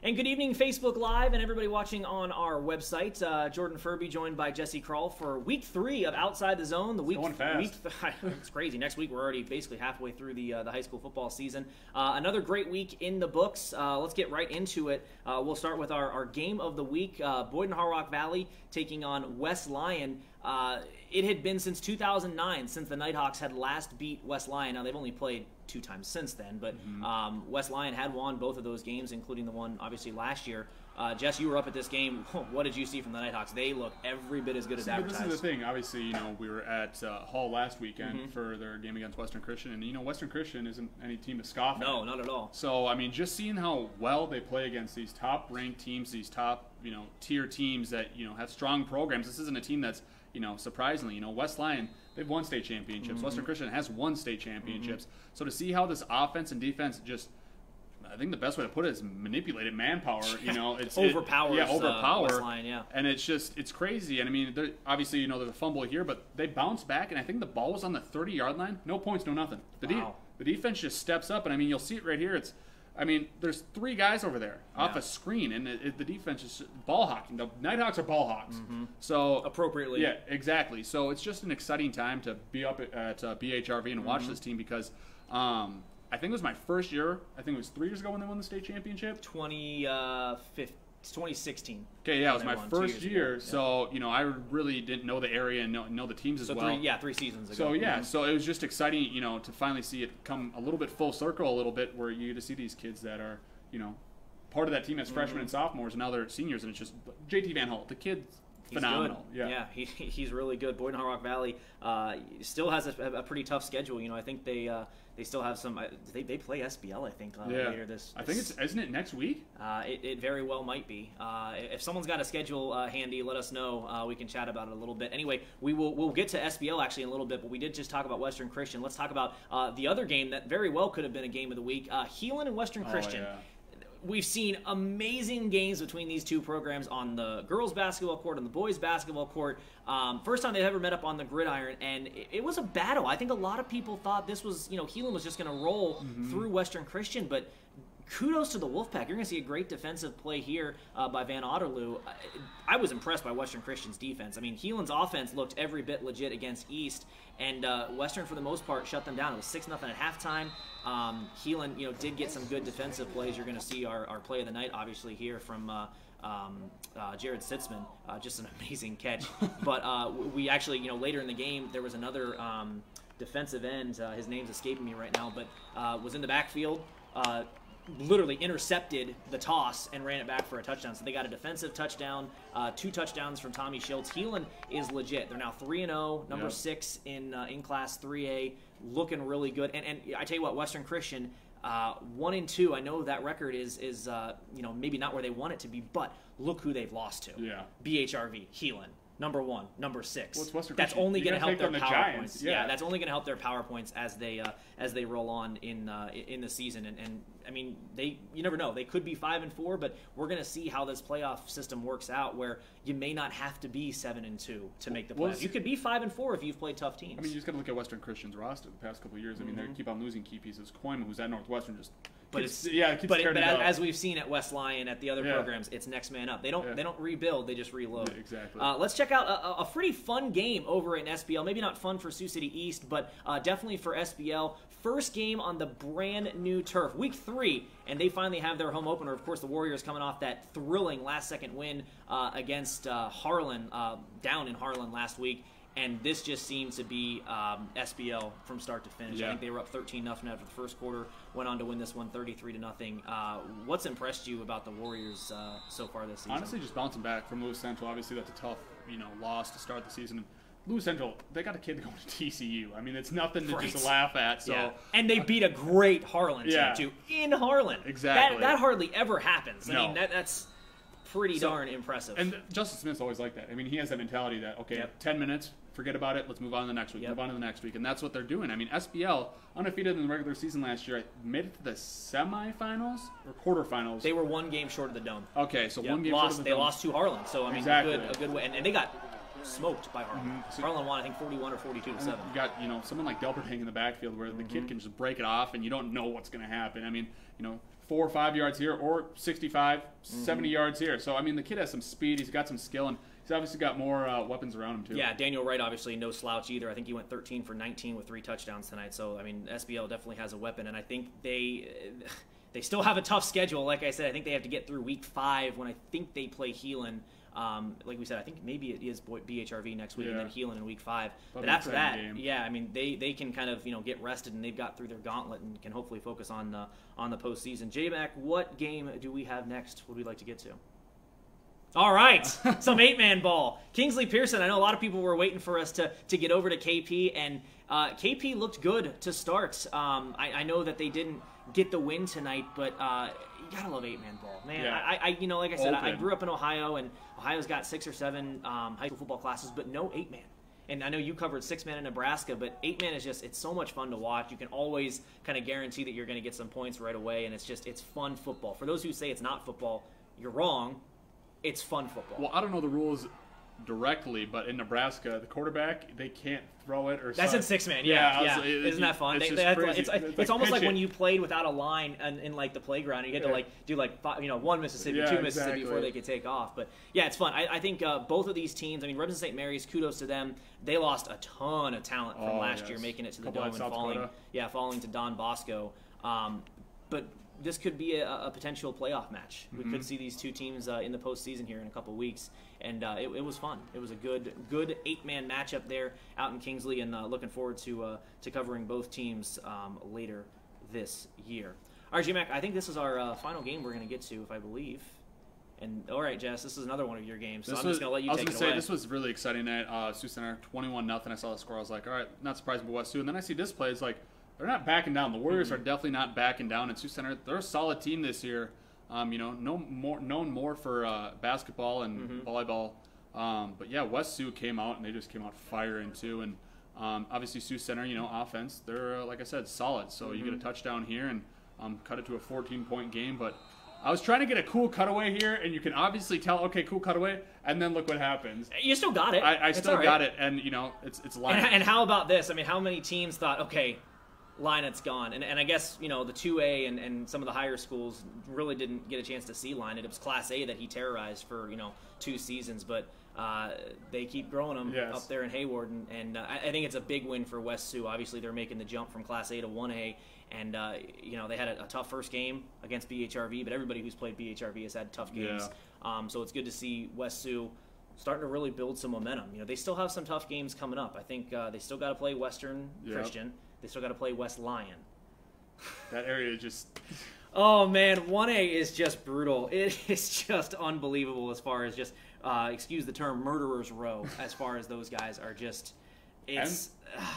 And good evening, Facebook Live, and everybody watching on our website. Jordan Furby joined by Jesse Krull for Week 3 of Outside the Zone. Going fast. It's crazy. Next week, we're already basically halfway through the high school football season. Another great week in the books. Let's get right into it. We'll start with our game of the week. Boyden-Harrock Valley taking on West Lyon. It had been since 2009 since the Nighthawks had last beat West Lyon. Now, they've only played 2 times since then, but West Lyon had won both of those games, including the one, obviously, last year. Jess, you were up at this game. What did you see from the Nighthawks? They look every bit as good as advertised. This is the thing. Obviously, we were at Hall last weekend for their game against Western Christian, and, Western Christian isn't any team to scoff at. No, not at all. So, I mean, just seeing how well they play against these top-ranked teams, these top, tier teams that, have strong programs. This isn't a team that's, surprisingly, West Lyon, they've won state championships. Western Christian has won state championships. So to see how this offense and defense just, I think the best way to put it is manipulated manpower. It's overpowers. Overpower. West Lyon, yeah. And it's crazy. And I mean, obviously, there's a fumble here, but they bounced back, and I think the ball was on the 30-yard line. No points, no nothing. The defense just steps up, and I mean, you'll see it right here. There's 3 guys over there off a screen, and the defense is ball hawking. The Nighthawks are ball hawks. So appropriately. Yeah, exactly. So it's just an exciting time to be up at BHRV and watch this team because I think it was my first year. I think it was 3 years ago when they won the state championship. 2016. Okay, yeah, it was my first year. So, I really didn't know the area and know the teams as well. 3 seasons ago. So, yeah, so it was just exciting, to finally see it come a little bit full circle a little bit where you get to see these kids that are, part of that team as freshmen and sophomores, and now they're seniors, and it's just JT Van Holt. The kid's phenomenal. Good. Yeah, he's really good. Boyden-Harrock Valley still has a pretty tough schedule. I think they still have some. They play SBL. I think later this. I think isn't it next week? It very well might be. If someone's got a schedule handy, let us know. We can chat about it a little bit. Anyway, we'll get to SBL actually in a little bit, but we did just talk about Western Christian. Let's talk about the other game that very well could have been a game of the week. Healin and Western Christian. Yeah. We've seen amazing games between these two programs on the girls' basketball court and the boys' basketball court. First time they've ever met up on the gridiron, and it was a battle. I think a lot of people thought this was, Healin was just going to roll through Western Christian, but kudos to the Wolfpack. You're going to see a great defensive play here by Van Otterloo. I was impressed by Western Christian's defense. I mean, Healin's offense looked every bit legit against East, and Western, for the most part, shut them down. It was 6-0 at halftime. Healin, did get some good defensive plays. You're going to see our play of the night, obviously, here from Jared Sitzman. Just an amazing catch. But we actually, later in the game, there was another defensive end. His name's escaping me right now, but was in the backfield. Literally intercepted the toss and ran it back for a touchdown. So they got a defensive touchdown, 2 touchdowns from Tommy Schultz. Healin is legit. They're now 3-0, number 6 in Class 3A, looking really good. And I tell you what, Western Christian, 1-2. I know that record is maybe not where they want it to be, but look who they've lost to. Yeah. BHRV, Healin. number 1, number 6. Well, it's Western that's Christian. only going to help their the power Giants. points. Yeah. That's only going to help their power points as they roll on in the season. And I mean, you never know. They could be 5-4, but we're going to see how this playoff system works out, where you may not have to be 7-2 to make the playoffs. You could be 5-4 if you've played tough teams. I mean, you just got to look at Western Christian's roster the past couple of years. I mean, they keep on losing key pieces. Koima, who's at Northwestern, just but as we've seen at West Lyon, at the other programs, it's next man up. They don't rebuild, they just reload. Yeah, exactly. Let's check out a pretty fun game over in SBL. Maybe not fun for Sioux City East, but definitely for SBL. First game on the brand new turf, week 3, and they finally have their home opener. Of course, the Warriors coming off that thrilling last-second win against Harlan, down in Harlan last week. And this just seems to be SBL from start to finish. Yeah. I think they were up 13-0 after the first quarter, went on to win this one 33-0. What's impressed you about the Warriors so far this season? Honestly, just bouncing back from Lewis Central. Obviously, that's a tough, loss to start the season. Lewis Central, they got a kid going to TCU. I mean, it's nothing to just laugh at. So, yeah. And they beat a great Harlan team too in Harlan. Exactly. That hardly ever happens. No. I mean, that's pretty darn impressive. And Justin Smith's always like that. I mean, he has that mentality that 10 minutes. Forget about it. Let's move on to the next week. Move on to the next week. And that's what they're doing. I mean, SBL, undefeated in the regular season last year, made it to the semifinals or quarterfinals. They were one game short of the Dome. Okay, so one game short of the Dome. They lost to Harlan. So, I mean, a good way. And they got smoked by Harlan. So Harlan won, I think, 41 or 42-7. You got, someone like Delbert in the backfield where the kid can just break it off and you don't know what's going to happen. I mean, 4 or 5 yards here or 65, 70 yards here. So, I mean, the kid has some speed. He's got some skill, and he's obviously got more weapons around him, too. Yeah, Daniel Wright, obviously, no slouch either. I think he went 13 for 19 with 3 touchdowns tonight. So, I mean, SBL definitely has a weapon, and I think they still have a tough schedule. Like I said, I think they have to get through week 5 when I think they play Healin. Like we said, I think maybe it is BHRV next week and then Healin in week 5. But after that, I mean, they can kind of get rested, and they've got through their gauntlet and can hopefully focus on the postseason. J-Mac, what game do we have next? Would we like to get to? All right, some 8-man ball. Kingsley Pearson. I know a lot of people were waiting for us to get over to KP, and KP looked good to start. I know that they didn't get the win tonight, but you gotta love 8-man ball, man. Yeah. Like I said, I grew up in Ohio, and Ohio's got 6 or 7 high school football classes, but no 8-man. And I know you covered 6-man in Nebraska, but 8-man is it's so much fun to watch. You can always kind of guarantee that you're going to get some points right away, and it's fun football. For those who say it's not football, you're wrong. It's fun football. Well, I don't know the rules directly, but in Nebraska, the quarterback, they can't throw it or that's in 6-man. Yeah. Isn't that fun? It's almost like when you played without a line in like the playground. And you had to do 1 Mississippi, 2 Mississippi before they could take off. But yeah, it's fun. I think both of these teams. I mean, Redmond St. Mary's, kudos to them. They lost a ton of talent from last year, making it to the Dome and falling to Don Bosco. But this could be a potential playoff match. We could see these two teams in the postseason here in a couple weeks, and it was fun. It was a good 8-man matchup there out in Kingsley, and looking forward to covering both teams later this year. All right, J-Mac, I think this is our final game we're going to get to, if I believe. And all right, Jess, this is another one of your games, so I'm just going to let you take it away. I was going to say, this was really exciting at Sioux Center, 21-0. I saw the score, I was like, all right, not surprised by West Sioux. And then I see this play, it's like, they're not backing down. The Warriors are definitely not backing down at Sioux Center. They're a solid team this year. Known more for basketball and volleyball. But yeah, West Sioux came out and they just came out firing too. And obviously Sioux Center, offense, they're like I said, solid. So you get a touchdown here and cut it to a 14-point game. But I was trying to get a cool cutaway here, and you can obviously tell, okay, cool cutaway, and then look what happens. You still got it. I still got it, and it's Lyon. And how about this? I mean, how many teams thought, okay, Lyon's gone, and I guess the 2A and some of the higher schools really didn't get a chance to see Lyon. It was Class A that he terrorized for 2 seasons, but they keep growing them up there in Hayward, and I think it's a big win for West Sioux. Obviously, they're making the jump from Class A to 1A, and they had a tough first game against BHRV, but everybody who's played BHRV has had tough games. So it's good to see West Sioux starting to really build some momentum. They still have some tough games coming up. I think they still got to play Western Christian. They still got to play West Lyon. That area just... Oh, man, 1A is just brutal. It is just unbelievable as far as just, excuse the term, murderer's row, as far as those guys are just... It's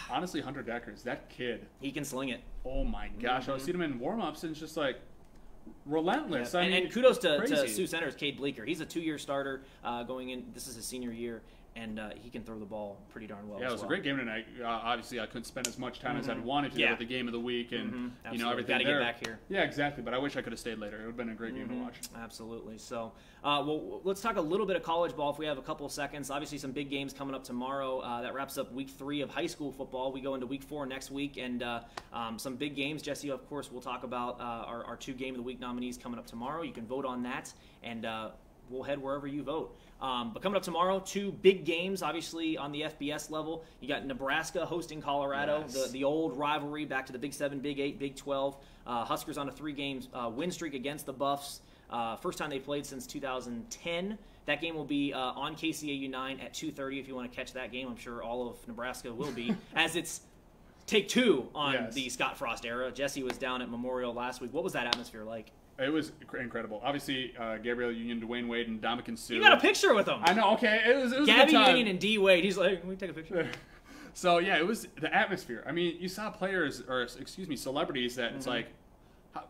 honestly, Hunter Deckers, that kid... He can sling it. Oh, my gosh. I've seen him in warm-ups, and it's just like... relentless. Yeah. And kudos to Sioux Center's Cade Bleeker. He's a 2-year starter going in. This is his senior year. and he can throw the ball pretty darn well. Yeah, it was a great game tonight. Obviously, I couldn't spend as much time as I'd wanted to with the game of the week and everything. Got to get back here. Yeah, exactly. But I wish I could have stayed later. It would have been a great game to watch. Absolutely. So, well, let's talk a little bit of college ball if we have a couple of seconds. Obviously, some big games coming up tomorrow. That wraps up week 3 of high school football. We go into week 4 next week, and some big games. Jesse, of course, we'll talk about our 2 game of the week nominees coming up tomorrow. You can vote on that, and we'll head wherever you vote. But coming up tomorrow, 2 big games, obviously, on the FBS level. You got Nebraska hosting Colorado, the old rivalry back to the Big 7, Big 8, Big 12. Huskers on a 3-game win streak against the Buffs. First time they played since 2010. That game will be on KCAU-9 at 2:30 if you want to catch that game. I'm sure all of Nebraska will be, as it's take 2 on the Scott Frost era. Jesse was down at Memorial last week. What was that atmosphere like? It was incredible. Obviously, Gabrielle Union, Dwayne Wade, and Dominican Sioux. You got a picture with them. I know. Okay, it was Gabby a good time. Union and D Wade. He's like, can we take a picture? So yeah, it was the atmosphere. I mean, you saw players, or excuse me, celebrities that it's like,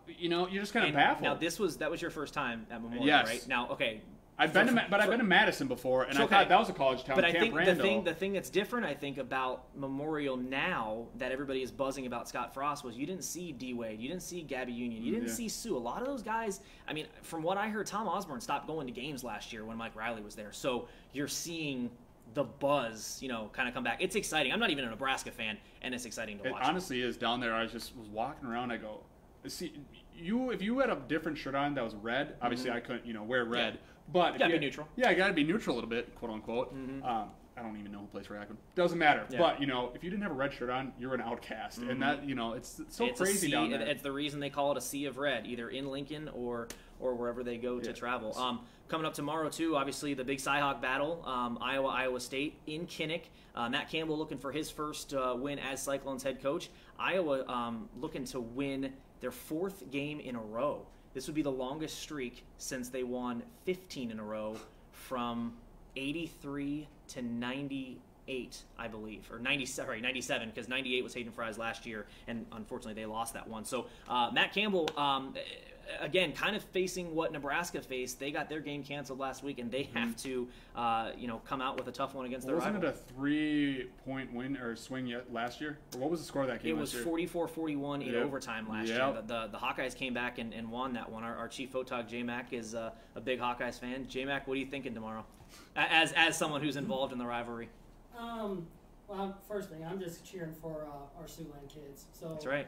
you're just kind of baffled. Now that was your first time at Memorial, right? Now, okay. I've been to Madison before, and I thought that was a college town. But I think the thing that's different, I think, about Memorial now that everybody is buzzing about Scott Frost was you didn't see D Wade, you didn't see Gabby Union, you didn't see Sioux. A lot of those guys. I mean, from what I heard, Tom Osborne stopped going to games last year when Mike Riley was there. So you're seeing the buzz, kind of come back. It's exciting. I'm not even a Nebraska fan, and it's exciting to watch. It honestly is. Down there, I was walking around. I go, see, if you had a different shirt on that was red, obviously I couldn't, wear red. Yeah. But you gotta be neutral. Yeah, you gotta be neutral a little bit, quote unquote. I don't even know who plays for Akron. Doesn't matter. Yeah. But if you didn't have a red shirt on, you're an outcast, and that it's so crazy down there. It's the reason they call it a sea of red, either in Lincoln or wherever they go to travel. Coming up tomorrow too, obviously the big Cyhawk battle, Iowa State in Kinnick. Matt Campbell looking for his first win as Cyclones head coach. Iowa looking to win their 4th game in a row. This would be the longest streak since they won 15 in a row from 83 to 98, I believe, or 97, because 98 was Hayden Fry's last year, and unfortunately they lost that one. So Matt Campbell, again, kind of facing what Nebraska faced. They got their game canceled last week, and they have to, come out with a tough one against their rival. Wasn't it a 3-point win or swing yet last year? Or what was the score of that game? It was 44-41 in overtime last year. The Hawkeyes came back and won that one. Our chief photog, J-Mac, is a big Hawkeyes fan. J-Mac, what are you thinking tomorrow? As someone who's involved in the rivalry. Well, first thing, I'm just cheering for our Siouxland kids. So that's right.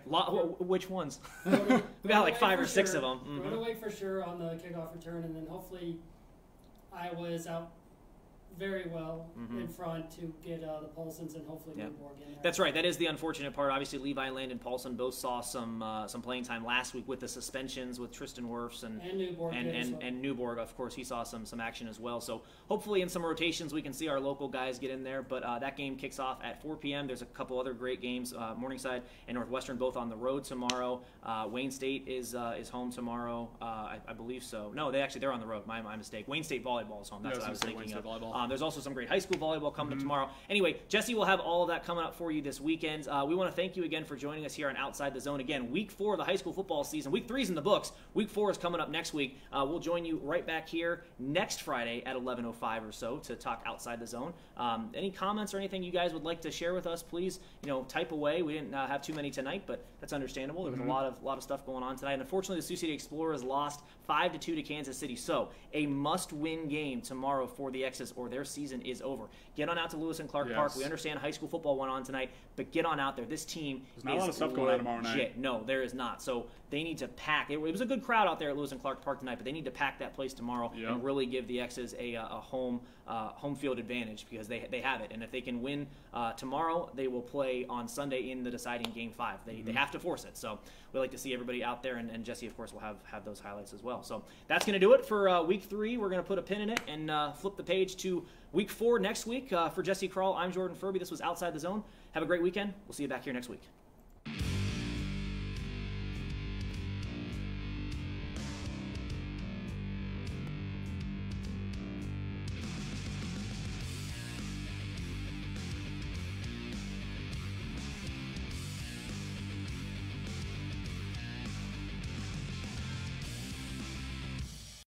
Which ones? We got like 5 or 6 of them. Run away for sure on the kickoff return, and then hopefully Iowa is out very well in front to get the Paulsons and hopefully Newborg in there. That's right. That is the unfortunate part. Obviously, Levi Land and Paulson both saw some playing time last week with the suspensions with Tristan Wirfs and Newborg. And Newborg, of course, he saw some action as well. So hopefully in some rotations we can see our local guys get in there. But that game kicks off at 4 p.m. There's a couple other great games. Morningside and Northwestern both on the road tomorrow. Wayne State is home tomorrow. I believe so. No, they're on the road. My mistake. Wayne State volleyball is home. That's what I was thinking of. There's also some great high school volleyball coming up tomorrow. Anyway, Jesse will have all of that coming up for you this weekend. We want to thank you again for joining us here on Outside the Zone. Again, week 4 of the high school football season. Week 3 is in the books. Week 4 is coming up next week. We'll join you right back here next Friday at 11:05 or so to talk Outside the Zone. Any comments or anything you guys would like to share with us, please, type away. We didn't have too many tonight, but that's understandable. There was a lot of stuff going on tonight. And unfortunately, the Sioux City Explorers lost 5-2 to Kansas City. So a must-win game tomorrow for the X's, or their season is over. Get on out to Lewis and Clark Park. We understand high school football went on tonight, but get on out there. This team There's not a lot of stuff going on tomorrow night. No, there is not. So they need to pack. It was a good crowd out there at Lewis and Clark Park tonight, but they need to pack that place tomorrow and really give the X's a home field advantage, because they have it. And if they can win tomorrow, they will play on Sunday in the deciding Game 5. They have to force it. So we like to see everybody out there, and Jesse, of course, will have those highlights as well. So that's going to do it for Week 3. We're going to put a pin in it and flip the page to Week 4 next week. For Jesse Kral, I'm Jordan Furby. This was Outside the Zone. Have a great weekend. We'll see you back here next week.